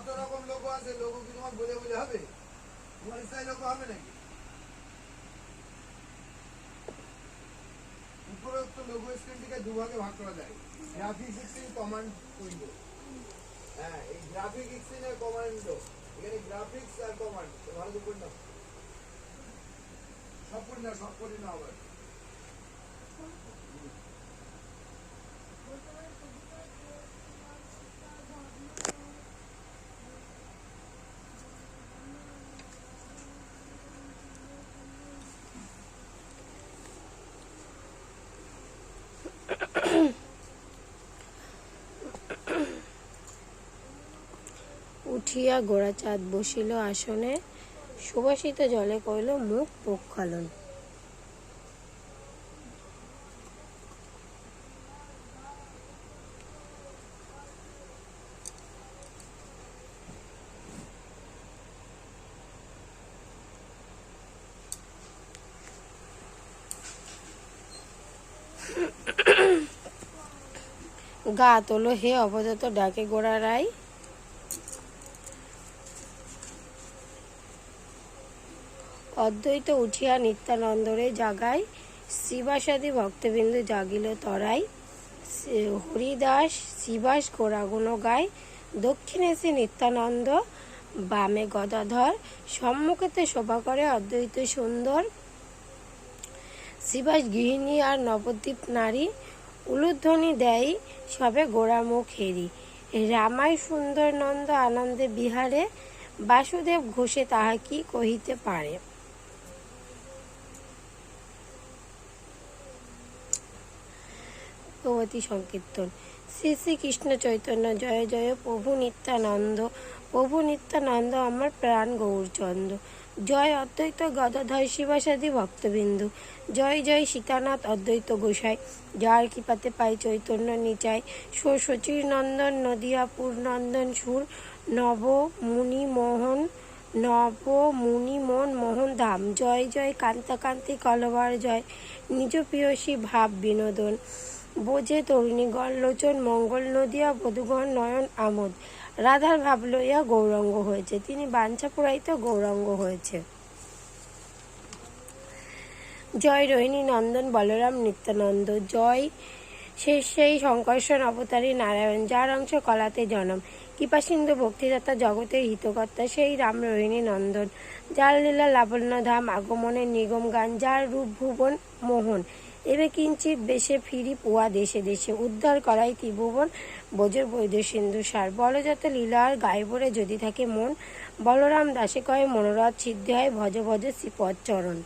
কত রকম লোগো আছে, লোগো কি তোমার বলে বলে হবে? তোমার ইচ্ছায় লোগো হবে নাকি? উপরোক্ত লোগো স্ক্রিনটিকে দুভাগে ভাগ করা যায়, গ্রাফিক্স স্ক্রিন, কমান্ড উইন্ডো। হ্যাঁ, এই গ্রাফিক স্ক্রিন আর কমান্ড উইন্ডো, এখানে গ্রাফিক্স আর কমান্ড ভালো করে পড়ে নাও, সব পড়ে নাও আবার। উঠিয়া গোরাচাঁদ বসিল আসনে, সুবাসিত জলে কইল মুখ প্রক্ষালন। গা তোলো হে অবদত ডাকে গোড়া রায়, অদ্বৈত উঠিয়া নিত্যানন্দরে জাগায়, শিবাসাদি ভক্তবিন্দু জাগিল তরাই, হরিদাস শিবাস গোড়াগুণ গায়, দক্ষিণে শ্রী নিত্যানন্দ বামে গদাধর, সম্মুখেতে শোভা করে অদ্বৈত সুন্দর, শিবাস গৃহিণী আর নবদ্বীপ নারী, উলুধ্বনি দেয় সবে গোড়া মুখ হেরি, রামায় সুন্দর নন্দ আনন্দে বিহারে, বাসুদেব ঘোষে তাহা কি কহিতে পারে। ভগবতী সংকীর্তন। শ্রী শ্রী কৃষ্ণ চৈতন্য জয় জয় প্রভু নিত্যানন্দ, প্রভু নিত্যানন্দ আমার প্রাণ গৌরচন্দ্র, জয় অদ্বৈত গদাধর শিবাসাদি ভক্তবিন্দু, জয় জয় সীতানাথ অদ্বৈত গোসাই, যার কৃপাতে পাই চৈতন্য নিচাই, সচির নন্দন নদিয়াপুর নন্দন সুর, নব মুনি মোহন মোহন ধাম, জয় জয় কান্তাকান্তি কলবার জয়, নিজ প্রিয়সী ভাব বিনোদন, বোঝে তরুণীগণ লোচন মঙ্গল, নদিয়া বধূগণ নয়ন আমোদ, রাধার ভাব লইয়া গৌরাঙ্গ হয়েছে, তিনি বাঞ্ছা পুরাইতে গৌরাঙ্গ হয়েছে। জয় রোহিণী নন্দন বলরাম নিত্যানন্দ, জয় সেই শঙ্কর্ষণ অবতারী নারায়ণ, যার অংশ কলাতে জনম, কৃপাসিন্ধু ভক্তিদাতা জগতের হিতকর্তা, সেই রাম রোহিণী নন্দন, যার লীলা লাবণ্য ধাম আগমনের নিগম গান, যার রূপ ভুবন মোহন, এবে কিঞ্চিত বেশে ফিরি পুয়া দেশে দেশে, উদ্ধার করাই ত্রিভুবন বোঝর বৈদ্য সিন্ধু সার, বলজাত লীলার গাইবরে যদি থাকে মন, বলরাম দাসে কয় মনোরথ সিদ্ধি হয়, ভজ ভজ শ্রীপদ চরণ।